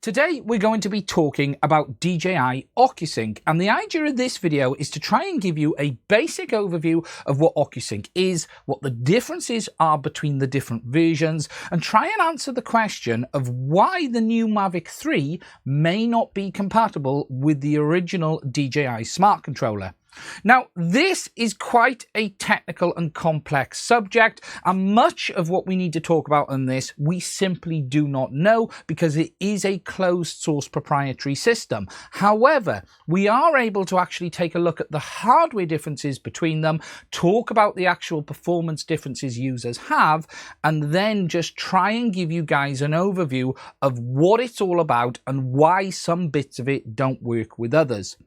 Today we're going to be talking about DJI Ocusync, and the idea of this video is to try and give you a basic overview of what Ocusync is, what the differences are between the different versions, and try and answer the question of why the new Mavic 3 may not be compatible with the original DJI smart controller. Now, this is quite a technical and complex subject, and much of what we need to talk about on this we simply do not know because it is a closed source proprietary system. However, we are able to actually take a look at the hardware differences between them, talk about the actual performance differences users have, and then just try and give you guys an overview of what it's all about and why some bits of it don't work with others.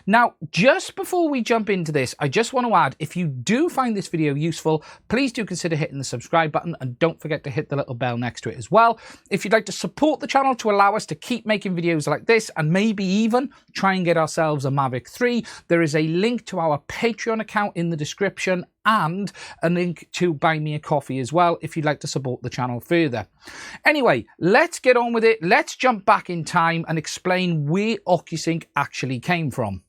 Now, just before we jump into this, I just want to add, if you do find this video useful, please do consider hitting the subscribe button and don't forget to hit the little bell next to it as well. If you'd like to support the channel to allow us to keep making videos like this and maybe even try and get ourselves a Mavic 3, there is a link to our Patreon account in the description and a link to buy me a coffee as well if you'd like to support the channel further. Anyway, let's get on with it. Let's jump back in time and explain where Ocusync actually came from.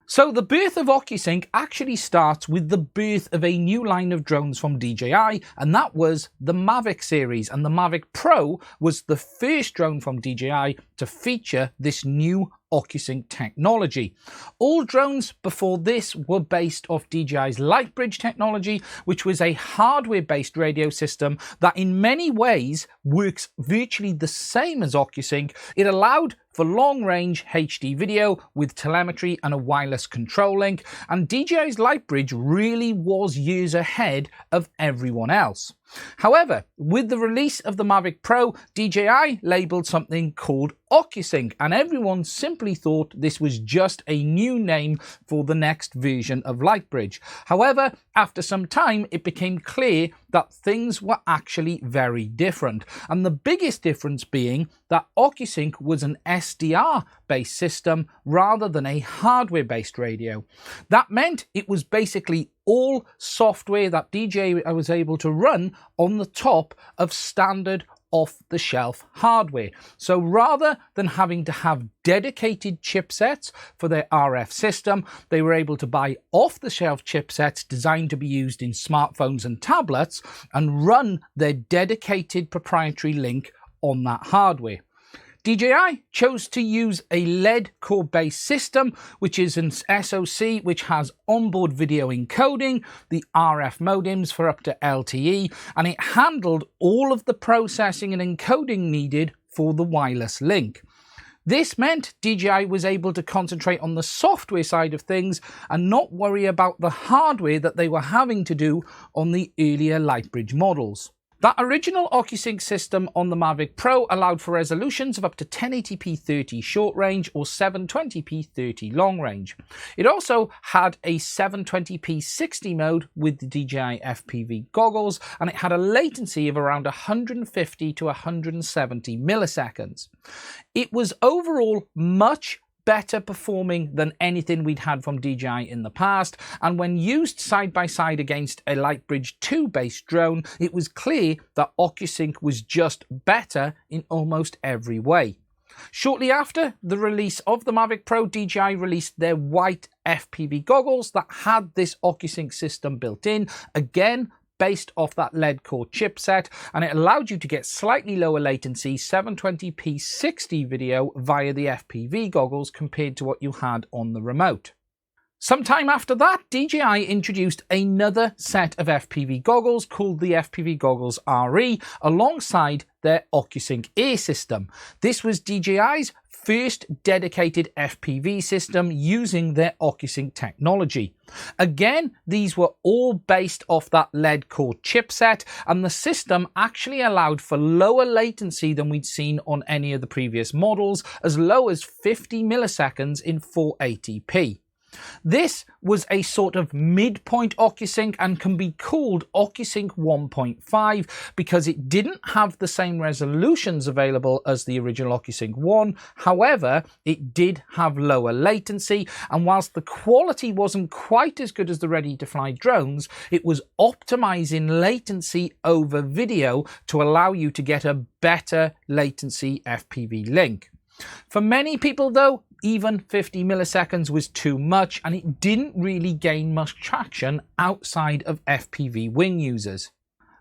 So the birth of Ocusync actually starts with the birth of a new line of drones from DJI, and that was the Mavic series, and the Mavic Pro was the first drone from DJI to feature this new Ocusync technology. All drones before this were based off DJI's Lightbridge technology, which was a hardware-based radio system that in many ways works virtually the same as Ocusync. It allowed for long-range HD video with telemetry and a wireless control link, and DJI's Lightbridge really was years ahead of everyone else. However, with the release of the Mavic Pro, DJI labelled something called Ocusync, and everyone simply thought this was just a new name for the next version of Lightbridge. However, after some time, it became clear that things were actually very different, and the biggest difference being that Ocusync was an SDR-based system rather than a hardware-based radio. That meant it was basically all software that DJI was able to run on the top of standard off-the-shelf hardware. So rather than having to have dedicated chipsets for their RF system, they were able to buy off-the-shelf chipsets designed to be used in smartphones and tablets and run their dedicated proprietary link on that hardware. DJI chose to use a lead core-based system, which is an SoC which has onboard video encoding, the RF modems for up to LTE, and it handled all of the processing and encoding needed for the wireless link. This meant DJI was able to concentrate on the software side of things and not worry about the hardware that they were having to do on the earlier Lightbridge models. That original Ocusync system on the Mavic Pro allowed for resolutions of up to 1080p 30 short range or 720p 30 long range. It also had a 720p 60 mode with the DJI FPV goggles, and it had a latency of around 150 to 170 milliseconds. It was overall much better performing than anything we'd had from DJI in the past, and when used side by side against a Lightbridge 2 based drone, it was clear that Ocusync was just better in almost every way. Shortly after the release of the Mavic Pro, DJI released their white FPV goggles that had this Ocusync system built in, again based off that lead core chipset, and it allowed you to get slightly lower latency 720p 60 video via the FPV goggles compared to what you had on the remote. Sometime after that, DJI introduced another set of FPV goggles called the FPV Goggles RE alongside their Ocusync Air system. This was DJI's first dedicated FPV system using their Ocusync technology. Again, these were all based off that lead core chipset, and the system actually allowed for lower latency than we'd seen on any of the previous models, as low as 50 milliseconds in 480p. This was a sort of midpoint Ocusync and can be called Ocusync 1.5 because it didn't have the same resolutions available as the original Ocusync 1. However, it did have lower latency, and whilst the quality wasn't quite as good as the ready-to-fly drones, it was optimizing latency over video to allow you to get a better latency FPV link. For many people though, even 50 milliseconds was too much and it didn't really gain much traction outside of FPV wing users.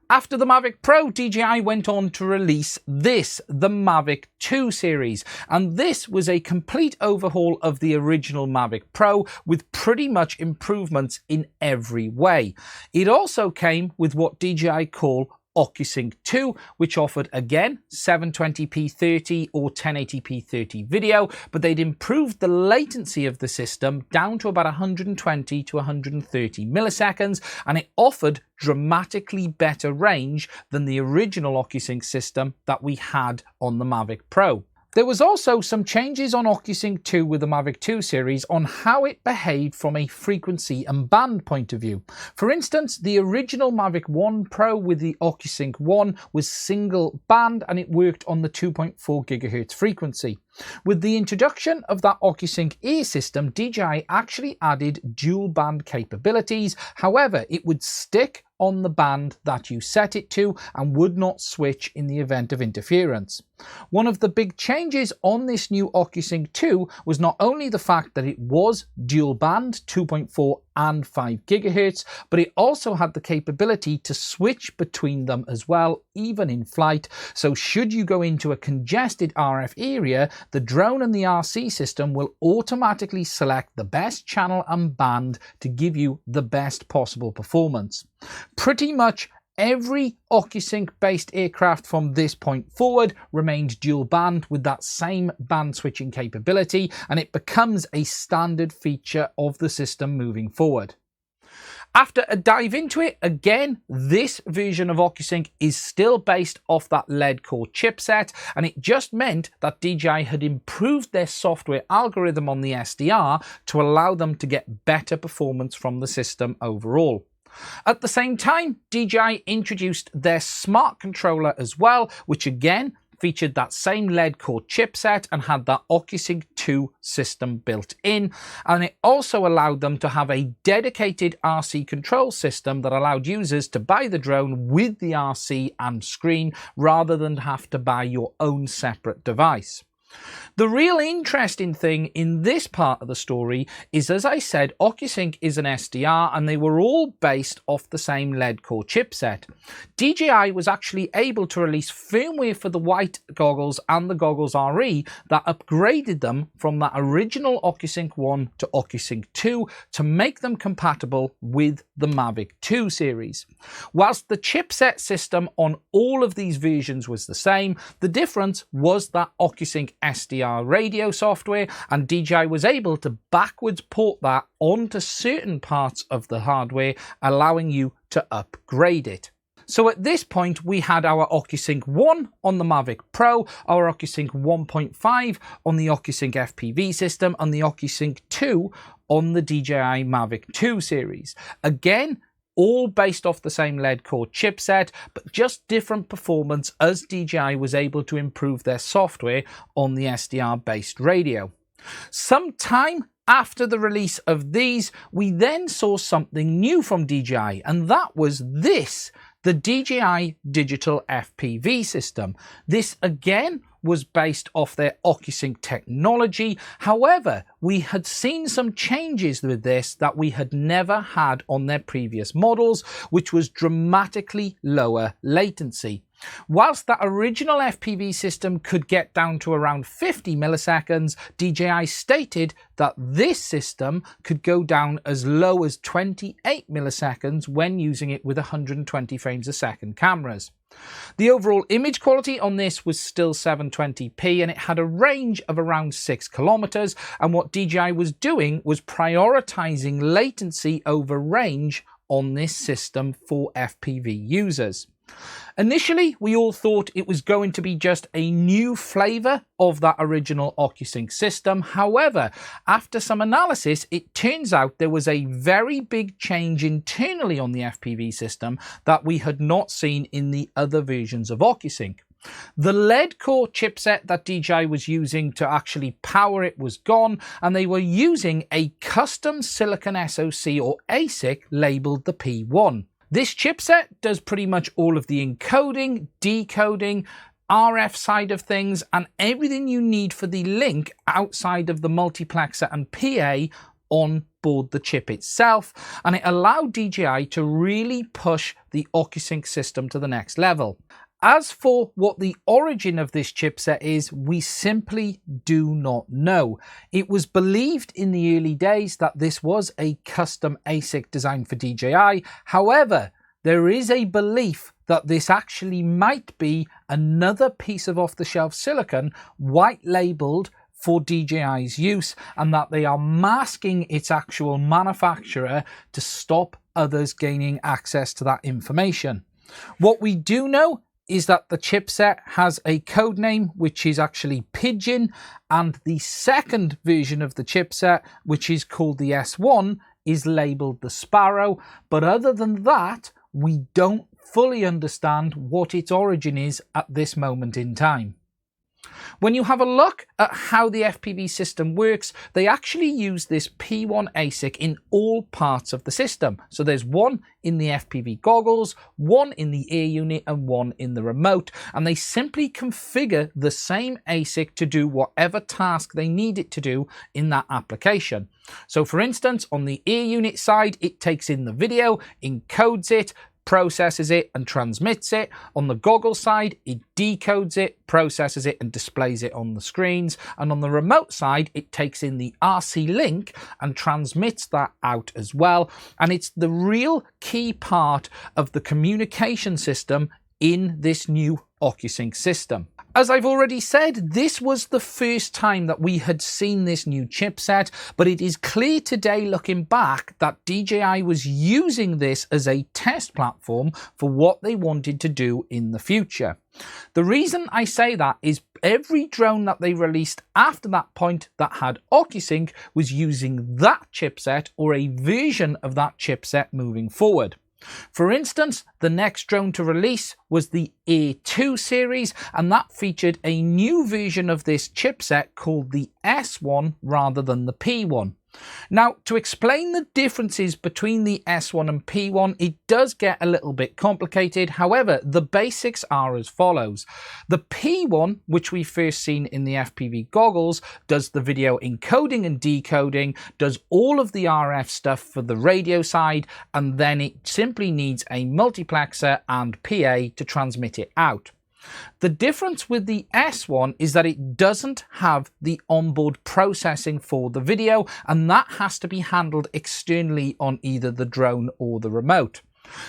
After the Mavic Pro, DJI went on to release this, the Mavic 2 series, and this was a complete overhaul of the original Mavic Pro with pretty much improvements in every way. It also came with what DJI call Ocusync 2, which offered again 720p 30 or 1080p 30 video, but they'd improved the latency of the system down to about 120 to 130 milliseconds, and it offered dramatically better range than the original Ocusync system that we had on the Mavic Pro. There was also some changes on Ocusync 2 with the Mavic 2 series on how it behaved from a frequency and band point of view. For instance, the original Mavic 1 Pro with the Ocusync 1 was single band and it worked on the 2.4 GHz frequency. With the introduction of that Ocusync Air system, DJI actually added dual band capabilities. However, it would stick on the band that you set it to and would not switch in the event of interference. One of the big changes on this new Ocusync 2 was not only the fact that it was dual band 2.4 and 5 GHz, but it also had the capability to switch between them as well, even in flight. So should you go into a congested RF area, the drone and the RC system will automatically select the best channel and band to give you the best possible performance. Pretty much every Ocusync based aircraft from this point forward remained dual band with that same band switching capability, and it becomes a standard feature of the system moving forward. After a dive into it, again, this version of Ocusync is still based off that lead core chipset, and it just meant that DJI had improved their software algorithm on the SDR to allow them to get better performance from the system overall. At the same time, DJI introduced their smart controller as well, which again featured that same lead core chipset and had that Ocusync 2 system built in, and it also allowed them to have a dedicated RC control system that allowed users to buy the drone with the RC and screen rather than have to buy your own separate device. The real interesting thing in this part of the story is, as I said, Ocusync is an SDR and they were all based off the same lead core chipset. DJI was actually able to release firmware for the white goggles and the goggles RE that upgraded them from that original Ocusync 1 to Ocusync 2 to make them compatible with the Mavic 2 series. Whilst the chipset system on all of these versions was the same, the difference was that Ocusync SDR radio software, and DJI was able to backwards port that onto certain parts of the hardware, allowing you to upgrade it. So at this point, we had our Ocusync 1 on the Mavic Pro, our Ocusync 1.5 on the Ocusync FPV system, and the Ocusync 2 on the DJI Mavic 2 series. Again, all based off the same lead core chipset, but just different performance as DJI was able to improve their software on the SDR-based radio. Sometime after the release of these, we then saw something new from DJI, and that was this, the DJI Digital FPV system. This again was based off their Ocusync technology. However, we had seen some changes with this that we had never had on their previous models, which was dramatically lower latency. Whilst that original FPV system could get down to around 50 milliseconds, DJI stated that this system could go down as low as 28 milliseconds when using it with 120 frames a second cameras. The overall image quality on this was still 720p and it had a range of around 6 kilometers, and what DJI was doing was prioritizing latency over range on this system for FPV users. Initially, we all thought it was going to be just a new flavor of that original Ocusync system. However, after some analysis, it turns out there was a very big change internally on the FPV system that we had not seen in the other versions of Ocusync. The lead core chipset that DJI was using to actually power it was gone, and they were using a custom silicon SoC or ASIC labeled the P1. This chipset does pretty much all of the encoding, decoding, RF side of things, and everything you need for the link outside of the multiplexer and PA on board the chip itself, and it allowed DJI to really push the Ocusync system to the next level. As for what the origin of this chipset is, we simply do not know. It was believed in the early days that this was a custom ASIC designed for DJI. However, there is a belief that this actually might be another piece of off-the-shelf silicon white labeled for DJI's use, and that they are masking its actual manufacturer to stop others gaining access to that information. What we do know is that the chipset has a code name which is actually Pigeon, and the second version of the chipset, which is called the S1, is labeled the Sparrow. But other than that, we don't fully understand what its origin is at this moment in time. When you have a look at how the FPV system works, they actually use this P1 ASIC in all parts of the system. So there's one in the FPV goggles, one in the air unit, and one in the remote. And they simply configure the same ASIC to do whatever task they need it to do in that application. So for instance, on the air unit side, it takes in the video, encodes it, processes it and transmits it. On the goggle side, it decodes it, processes it and displays it on the screens. And on the remote side, it takes in the RC link and transmits that out as well. And it's the real key part of the communication system in this new Ocusync system. As I've already said, this was the first time that we had seen this new chipset, but it is clear today looking back that DJI was using this as a test platform for what they wanted to do in the future. The reason I say that is every drone that they released after that point that had Ocusync was using that chipset or a version of that chipset moving forward. For instance, the next drone to release was the A2 series, and that featured a new version of this chipset called the S1 rather than the P1. Now, to explain the differences between the S1 and P1, it does get a little bit complicated. However, the basics are as follows. The P1, which we first seen in the FPV goggles, does the video encoding and decoding, does all of the RF stuff for the radio side, and then it simply needs a multiplexer and PA to transmit it out. The difference with the S1 is that it doesn't have the onboard processing for the video, and that has to be handled externally on either the drone or the remote.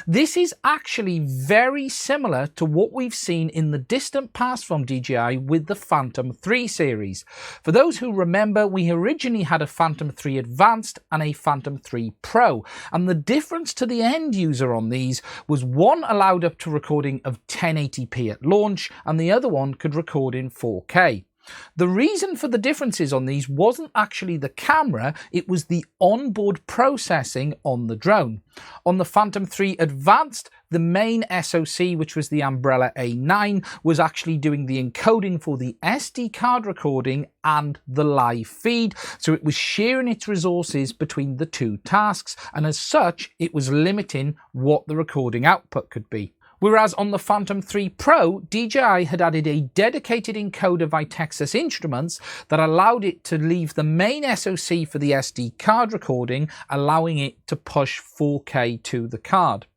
This is actually very similar to what we've seen in the distant past from DJI with the Phantom 3 series. For those who remember, we originally had a Phantom 3 Advanced and a Phantom 3 Pro, and the difference to the end user on these was one allowed up to recording of 1080p at launch, and the other one could record in 4K. The reason for the differences on these wasn't actually the camera, it was the onboard processing on the drone. On the Phantom 3 Advanced, the main SoC, which was the Umbrella A9, was actually doing the encoding for the SD card recording and the live feed, so it was sharing its resources between the two tasks, and as such, it was limiting what the recording output could be. Whereas on the Phantom 3 Pro, DJI had added a dedicated encoder by Texas Instruments that allowed it to leave the main SoC for the SD card recording, allowing it to push 4K to the card.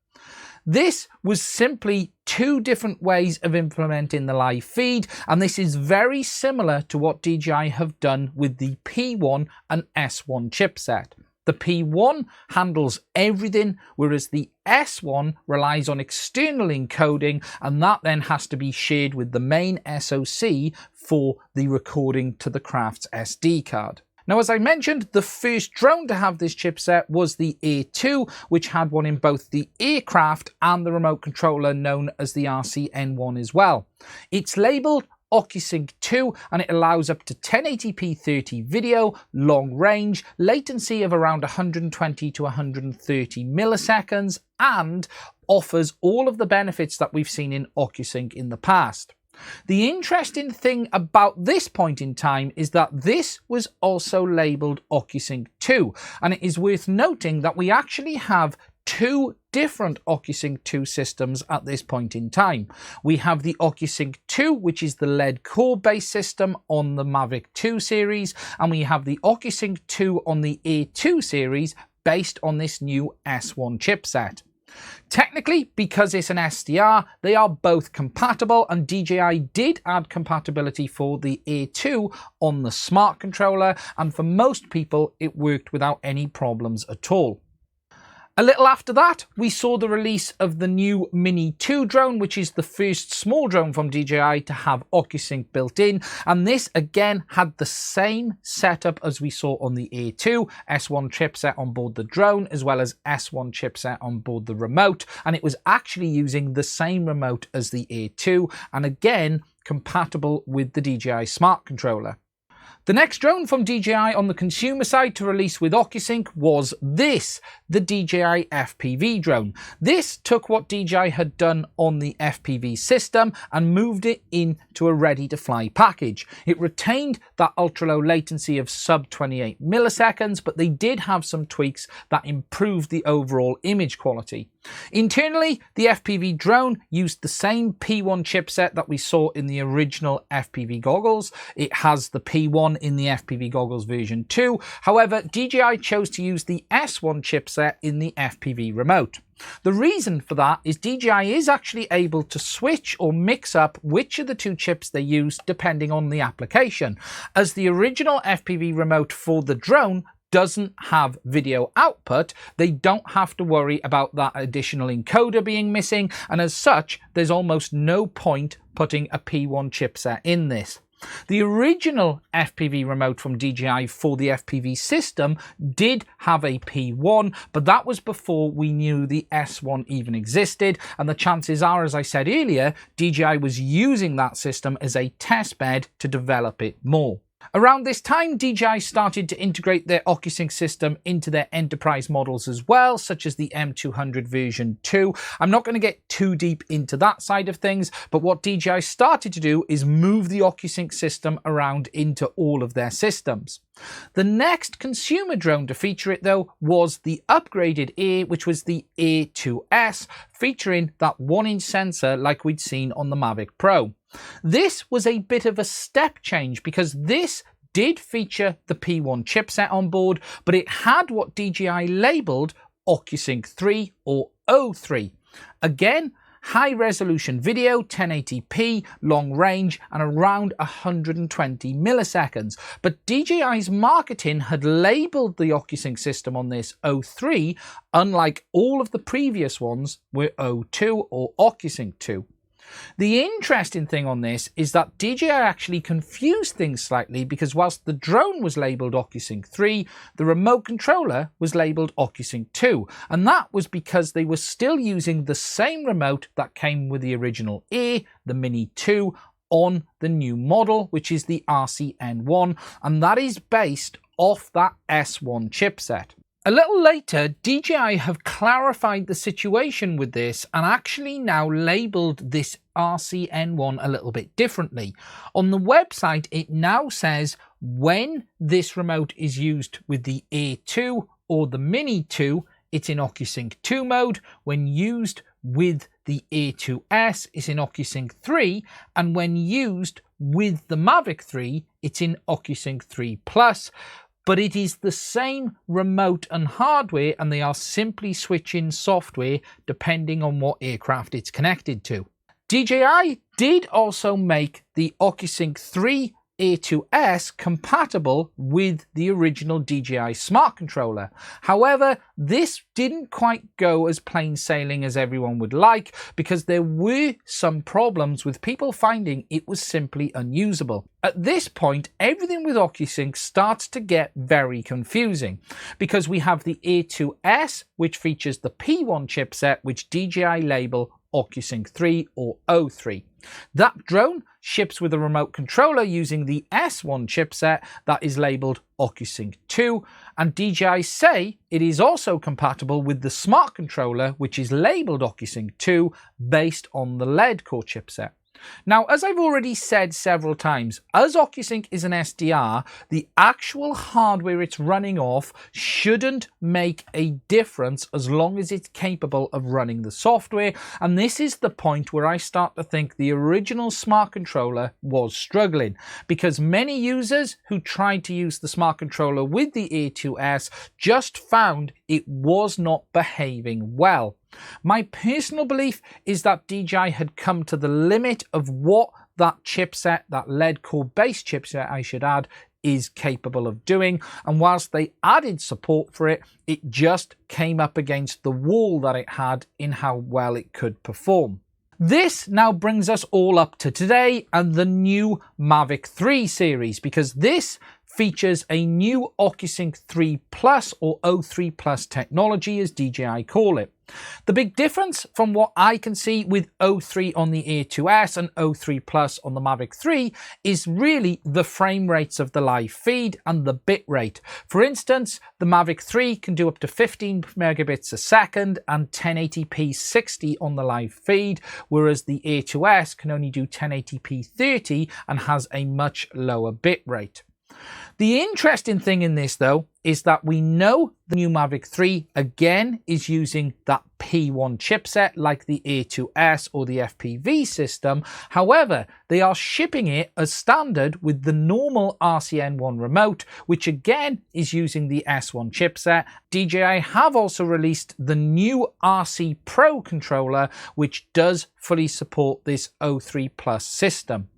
This was simply two different ways of implementing the live feed, and this is very similar to what DJI have done with the P1 and S1 chipset. The P1 handles everything, whereas the S1 relies on external encoding, and that then has to be shared with the main SoC for the recording to the craft's SD card. Now, as I mentioned, the first drone to have this chipset was the A2, which had one in both the aircraft and the remote controller known as the RC-N1 as well. It's labelled Ocusync 2, and it allows up to 1080p 30 video, long range, latency of around 120 to 130 milliseconds, and offers all of the benefits that we've seen in Ocusync in the past. The interesting thing about this point in time is that this was also labelled Ocusync 2, and it is worth noting that we actually have two different Ocusync 2 systems at this point in time. We have the Ocusync 2, which is the lead core based system on the Mavic 2 series, and we have the Ocusync 2 on the A2 series based on this new S1 chipset. Technically, because it's an SDR, they are both compatible, and DJI did add compatibility for the A2 on the smart controller, and for most people it worked without any problems at all. A little after that, we saw the release of the new Mini 2 drone, which is the first small drone from DJI to have Ocusync built in. And this again had the same setup as we saw on the A2, S1 chipset on board the drone, as well as S1 chipset on board the remote. And it was actually using the same remote as the A2, and again, compatible with the DJI smart controller. The next drone from DJI on the consumer side to release with Ocusync was this, the DJI FPV drone. This took what DJI had done on the FPV system and moved it into a ready-to-fly package. It retained that ultra-low latency of sub 28 milliseconds, but they did have some tweaks that improved the overall image quality. Internally, the FPV drone used the same P1 chipset that we saw in the original FPV goggles. It has the P1 in the FPV goggles version 2. However, DJI chose to use the S1 chipset in the FPV remote. The reason for that is DJI is actually able to switch or mix up which of the two chips they use depending on the application, as the original FPV remote for the drone doesn't have video output. They don't have to worry about that additional encoder being missing, and as such, there's almost no point putting a P1 chipset in this. The original FPV remote from DJI for the FPV system did have a P1, but that was before we knew the S1 even existed, and the chances are, as I said earlier, DJI was using that system as a test bed to develop it more. Around this time, DJI started to integrate their Ocusync system into their enterprise models as well, such as the M200 version 2. I'm not going to get too deep into that side of things, but what DJI started to do is move the Ocusync system around into all of their systems. The next consumer drone to feature it, though, was the upgraded A, which was the A2S, featuring that 1-inch sensor like we'd seen on the Mavic Pro. This was a bit of a step change because this did feature the P1 chipset on board, but it had what DJI labelled Ocusync 3 or O3. Again, high resolution video, 1080p, long range, and around 120 milliseconds. But DJI's marketing had labelled the Ocusync system on this O3, unlike all of the previous ones were O2 or Ocusync 2. The interesting thing on this is that DJI actually confused things slightly, because whilst the drone was labelled Ocusync 3, the remote controller was labelled Ocusync 2, and that was because they were still using the same remote that came with the original A, the Mini 2, on the new model, which is the RCN1, and that is based off that S1 chipset. A little later, DJI have clarified the situation with this and actually now labelled this RCN1 a little bit differently. On the website, it now says when this remote is used with the A2 or the Mini 2, it's in Ocusync 2 mode. When used with the A2S, it's in Ocusync 3, and when used with the Mavic 3, it's in Ocusync 3 Plus. But it is the same remote and hardware, and they are simply switching software depending on what aircraft it's connected to. DJI did also make the Ocusync 3 A2S compatible with the original DJI smart controller. However, this didn't quite go as plain sailing as everyone would like, because there were some problems with people finding it was simply unusable. At this point, everything with Ocusync starts to get very confusing, because we have the A2S, which features the P1 chipset, which DJI label Ocusync 3 or O3. That drone ships with a remote controller using the S1 chipset that is labelled Ocusync 2, and DJI say it is also compatible with the smart controller, which is labelled Ocusync 2 based on the lead core chipset. Now, as I've already said several times, as Ocusync is an SDR, the actual hardware it's running off shouldn't make a difference as long as it's capable of running the software. And this is the point where I start to think the original smart controller was struggling, because many users who tried to use the smart controller with the A2S just found it was not behaving well. My personal belief is that DJI had come to the limit of what that chipset, that lead core based chipset I should add, is capable of doing. And whilst they added support for it, it just came up against the wall that it had in how well it could perform. This now brings us all up to today and the new Mavic 3 series, because this features a new Ocusync 3 Plus or O3 Plus technology, as DJI call it. The big difference from what I can see with O3 on the A2S and O3 Plus on the Mavic 3 is really the frame rates of the live feed and the bit rate. For instance, the Mavic 3 can do up to 15 megabits a second and 1080p 60 on the live feed, whereas the A2S can only do 1080p 30 and has a much lower bit rate. The interesting thing in this, though, is that we know the new Mavic 3 again is using that P1 chipset like the A2S or the FPV system. However, they are shipping it as standard with the normal RCN1 remote, which again is using the S1 chipset. DJI have also released the new RC Pro controller, which does fully support this O3 Plus system.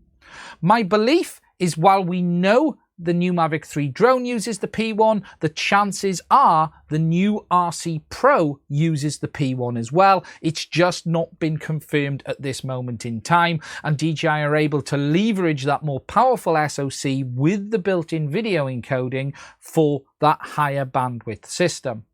My belief is, while we know the new Mavic 3 drone uses the P1, the chances are the new RC Pro uses the P1 as well. It's just not been confirmed at this moment in time, and DJI are able to leverage that more powerful SoC with the built-in video encoding for that higher bandwidth system.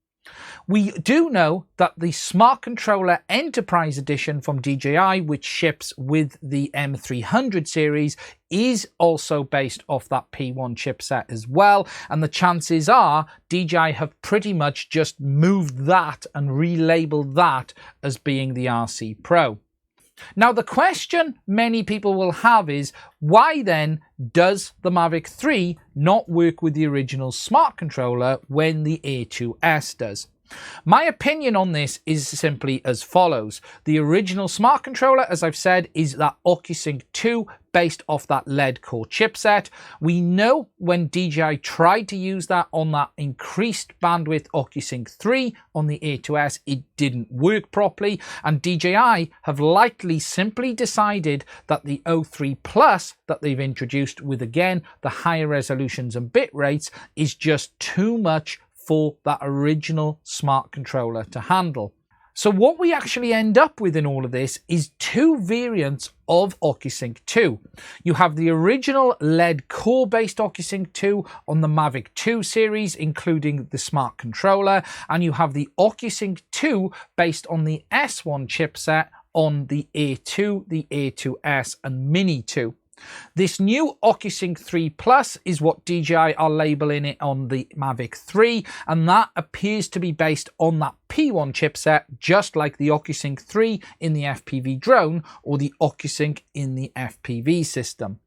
We do know that the Smart Controller Enterprise Edition from DJI, which ships with the M300 series, is also based off that P1 chipset as well, and the chances are DJI have pretty much just moved that and relabeled that as being the RC Pro. Now, the question many people will have is, why then does the Mavic 3 not work with the original smart controller when the A2S does? My opinion on this is simply as follows. The original smart controller, as I've said, is that Ocusync 2 based off that lead core chipset. We know when DJI tried to use that on that increased bandwidth Ocusync 3 on the A2S, it didn't work properly, and DJI have likely simply decided that the O3 Plus that they've introduced with, again, the higher resolutions and bit rates is just too much for that original smart controller to handle. So what we actually end up with in all of this is two variants of Ocusync 2. You have the original lead core based Ocusync 2 on the Mavic 2 series, including the smart controller, and you have the Ocusync 2 based on the S1 chipset on the A2, the A2S and Mini 2. This new Ocusync 3 Plus is what DJI are labeling it on the Mavic 3, and that appears to be based on that P1 chipset, just like the Ocusync 3 in the FPV drone or the Ocusync in the FPV system.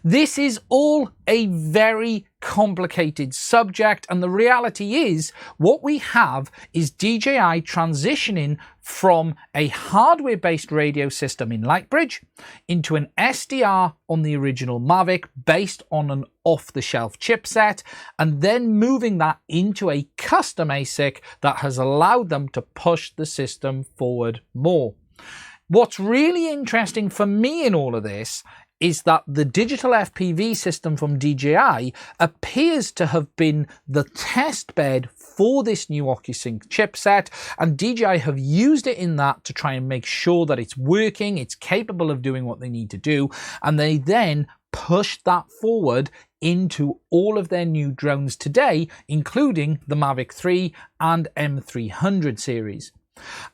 This is all a very complicated subject, and the reality is what we have is DJI transitioning from a hardware-based radio system in Lightbridge into an SDR on the original Mavic based on an off-the-shelf chipset, and then moving that into a custom ASIC that has allowed them to push the system forward more. What's really interesting for me in all of this is that the digital FPV system from DJI appears to have been the test bed for this new Ocusync chipset, and DJI have used it in that to try and make sure that it's working, it's capable of doing what they need to do, and they then pushed that forward into all of their new drones today, including the Mavic 3 and M300 series.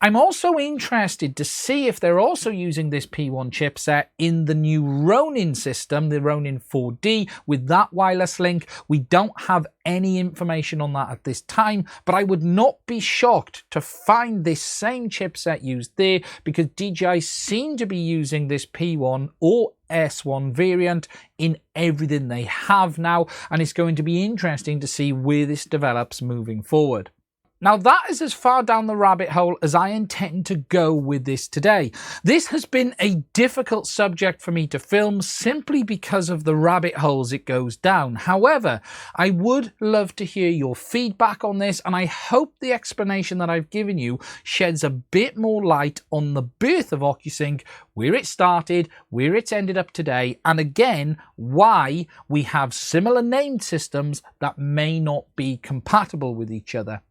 I'm also interested to see if they're also using this P1 chipset in the new Ronin system, the Ronin 4D, with that wireless link. We don't have any information on that at this time, but I would not be shocked to find this same chipset used there, because DJI seem to be using this P1 or S1 variant in everything they have now, and it's going to be interesting to see where this develops moving forward. Now that is as far down the rabbit hole as I intend to go with this today. This has been a difficult subject for me to film simply because of the rabbit holes it goes down. However, I would love to hear your feedback on this, and I hope the explanation that I've given you sheds a bit more light on the birth of Ocusync, where it started, where it's ended up today, and again, why we have similar named systems that may not be compatible with each other.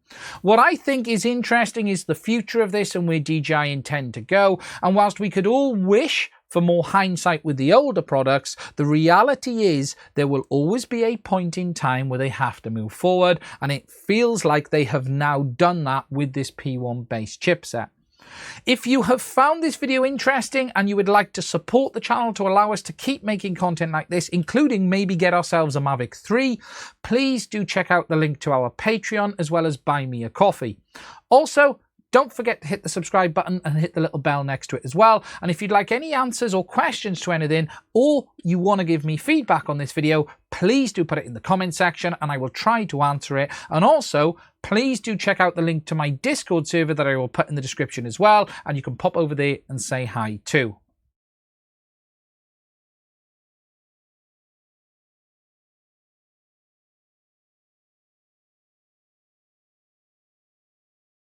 What I think is interesting is the future of this and where DJI intend to go, and whilst we could all wish for more hindsight with the older products, the reality is there will always be a point in time where they have to move forward, and it feels like they have now done that with this P1 based chipset. If you have found this video interesting and you would like to support the channel to allow us to keep making content like this, including maybe get ourselves a Mavic 3, please do check out the link to our Patreon as well as buy me a coffee. Also, don't forget to hit the subscribe button and hit the little bell next to it as well. And if you'd like any answers or questions to anything, or you want to give me feedback on this video, please do put it in the comment section and I will try to answer it. And also, please do check out the link to my Discord server that I will put in the description as well, and you can pop over there and say hi too.